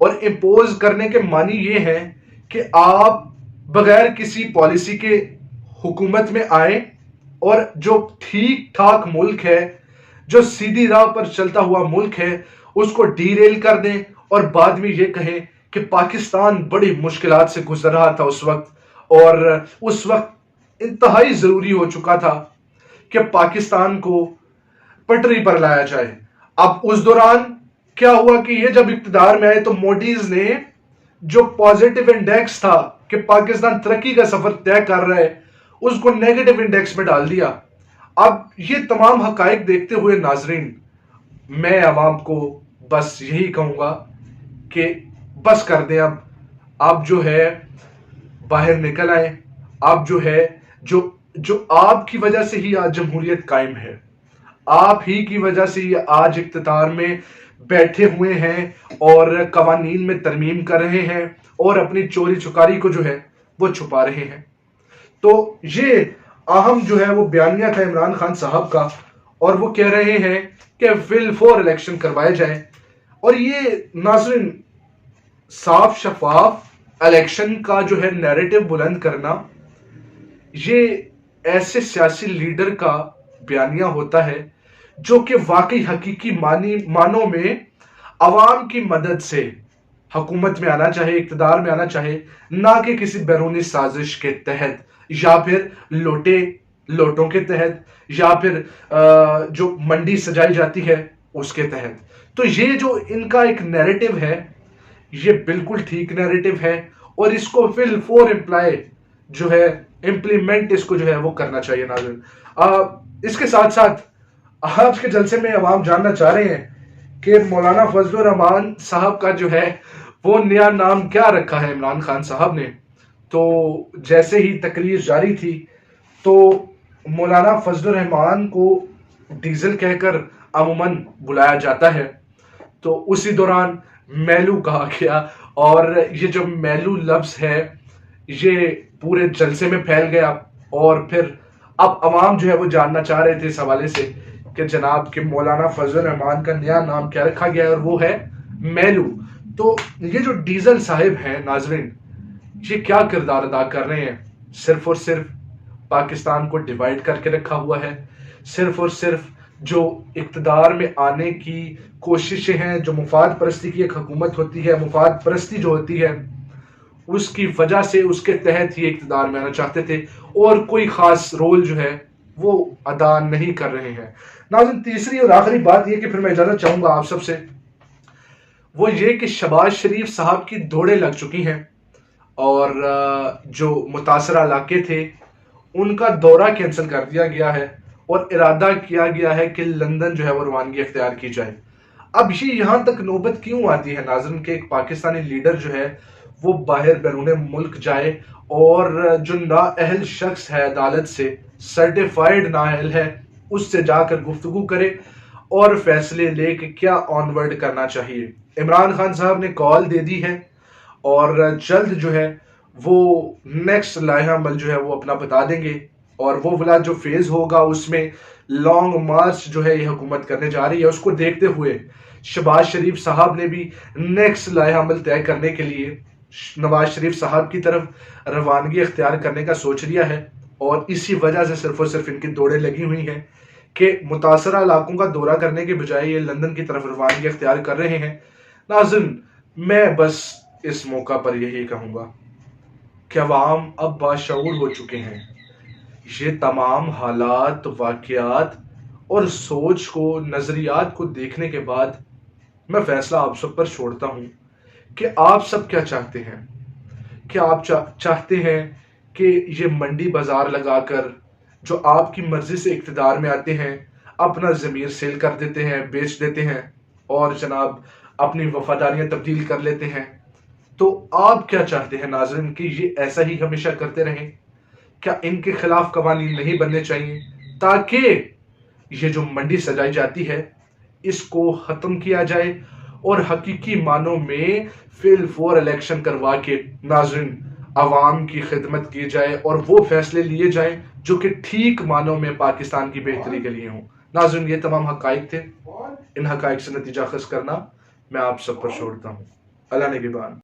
اور امپوز کرنے کے معنی یہ ہے کہ آپ بغیر کسی پالیسی کے حکومت میں آئیں اور جو ٹھیک ٹھاک ملک ہے، جو سیدھی راہ پر چلتا ہوا ملک ہے، اس کو ڈی ریل کر دیں اور بعد میں یہ کہیں کہ پاکستان بڑی مشکلات سے گزر رہا تھا اس وقت، اور اس وقت انتہائی ضروری ہو چکا تھا کہ پاکستان کو پٹری پر لایا جائے۔ اب اس دوران کیا ہوا کہ یہ جب اقتدار میں آئے تو موڈیز نے جو پازیٹیو انڈیکس تھا کہ پاکستان ترقی کا سفر طے کر رہا ہے، اس کو نیگیٹو انڈیکس میں ڈال دیا۔ اب یہ تمام حقائق دیکھتے ہوئے ناظرین، میں عوام کو بس یہی کہوں گا کہ بس کر دیں، اب آپ جو ہے باہر نکل آئیں۔ آپ جو ہے جو آپ کی وجہ سے ہی آج جمہوریت قائم ہے، آپ ہی کی وجہ سے یہ آج اقتدار میں بیٹھے ہوئے ہیں اور قوانین میں ترمیم کر رہے ہیں اور اپنی چوری چکاری کو جو ہے وہ چھپا رہے ہیں۔ تو یہ اہم جو ہے وہ بیانیہ تھا عمران خان صاحب کا، اور وہ کہہ رہے ہیں کہ ول فور الیکشن کروائے جائیں۔ اور یہ ناظرین، صاف شفاف الیکشن کا جو ہے نیریٹو بلند کرنا، یہ ایسے سیاسی لیڈر کا بیانیہ ہوتا ہے جو کہ واقعی حقیقی معنوں میں عوام کی مدد سے حکومت میں آنا چاہے، اقتدار میں آنا چاہے، نہ کہ کسی بیرونی سازش کے تحت یا پھر لوٹوں کے تحت یا پھر جو منڈی سجائی جاتی ہے اس کے تحت۔ تو یہ جو ان کا ایک نیریٹو ہے، یہ بالکل ٹھیک نیریٹو ہے، اور اس کو ول فور جو ہے امپلیمنٹ اس کو جو ہے وہ کرنا چاہیے ناظرین۔ اس کے ساتھ ساتھ آج کے جلسے میں عوام جاننا چاہ رہے ہیں کہ مولانا فضل الرحمان صاحب کا جو ہے وہ نیا نام کیا رکھا ہے عمران خان صاحب نے۔ تو جیسے ہی تقریر جاری تھی تو مولانا فضل الرحمان کو ڈیزل کہہ کر عموماً بلایا جاتا ہے، تو اسی دوران میلو کہا گیا، اور یہ جو میلو لفظ ہے یہ پورے جلسے میں پھیل گیا، اور پھر اب عوام جو ہے وہ جاننا چاہ رہے تھے اس حوالے سے کہ جناب کہ مولانا فضل الرحمان کا نیا نام کیا رکھا گیا ہے، اور وہ ہے میلو۔ تو یہ جو ڈیزل صاحب ہیں ناظرین، یہ کیا کردار ادا کر رہے ہیں؟ صرف اور صرف پاکستان کو ڈیوائیڈ کر کے رکھا ہوا ہے، صرف اور صرف جو اقتدار میں آنے کی کوششیں ہیں، جو مفاد پرستی کی ایک حکومت ہوتی ہے، مفاد پرستی جو ہوتی ہے، اس کی وجہ سے اس کے تحت ہی اقتدار میں آنا چاہتے تھے، اور کوئی خاص رول جو ہے وہ ادا نہیں کر رہے ہیں۔ ناظرین، تیسری اور آخری بات یہ کہ پھر میں اجازت چاہوں گا آپ سب سے، وہ یہ کہ شہباز شریف صاحب کی دوڑیں لگ چکی ہیں، اور جو متاثرہ علاقے تھے ان کا دورہ کینسل کر دیا گیا ہے، اور ارادہ کیا گیا ہے کہ لندن جو ہے وہ روانگی اختیار کی جائے۔ اب یہ یہاں تک نوبت کیوں آتی ہے ناظرین کہ ایک پاکستانی لیڈر جو ہے وہ باہر بیرون ملک جائے، اور جو نااہل شخص ہے عدالت سے سرٹیفائیڈ نااہل ہے، اس سے جا کر گفتگو کرے اور فیصلے لے کہ کیا آن ورڈ کرنا چاہیے۔ عمران خان صاحب نے کال دے دی ہے، اور جلد جو ہے وہ نیکسٹ لائحہ عمل جو ہے وہ اپنا بتا دیں گے، اور وہ والا جو فیز ہوگا اس میں لانگ مارچ جو ہے یہ حکومت کرنے جا رہی ہے، اس کو دیکھتے ہوئے شہباز شریف صاحب نے بھی نیکسٹ لائحہ عمل طے کرنے کے لیے نواز شریف صاحب کی طرف روانگی اختیار کرنے کا سوچ لیا ہے، اور اسی وجہ سے صرف اور صرف ان کی دوڑیں لگی ہوئی ہیں کہ متاثرہ علاقوں کا دورہ کرنے کے بجائے یہ لندن کی طرف روانگی اختیار کر رہے ہیں۔ ناظرین، میں بس اس موقع پر یہی کہوں گا کہ عوام اب باشعور ہو چکے ہیں۔ یہ تمام حالات، واقعات اور سوچ کو، نظریات کو دیکھنے کے بعد میں فیصلہ آپ سب پر چھوڑتا ہوں کہ آپ سب کیا چاہتے ہیں۔ کیا آپ چاہتے ہیں کہ یہ منڈی بازار لگا کر جو آپ کی مرضی سے اقتدار میں آتے ہیں اپنا ضمیر سیل کر دیتے ہیں، بیچ دیتے ہیں، اور جناب اپنی وفاداریاں تبدیل کر لیتے ہیں؟ تو آپ کیا چاہتے ہیں ناظرین کہ یہ ایسا ہی ہمیشہ کرتے رہیں؟ کیا ان کے خلاف قوانین نہیں بننے چاہیے تاکہ یہ جو منڈی سجائی جاتی ہے اس کو ختم کیا جائے، اور حقیقی معنوں میں فل فور الیکشن کروا کے ناظرین عوام کی خدمت کی جائے، اور وہ فیصلے لیے جائیں جو کہ ٹھیک معنوں میں پاکستان کی بہتری کے لیے ہوں۔ ناظرین، یہ تمام حقائق تھے، ان حقائق سے نتیجہ خاص کرنا میں آپ سب پر چھوڑتا ہوں۔ اللہ نگہبان.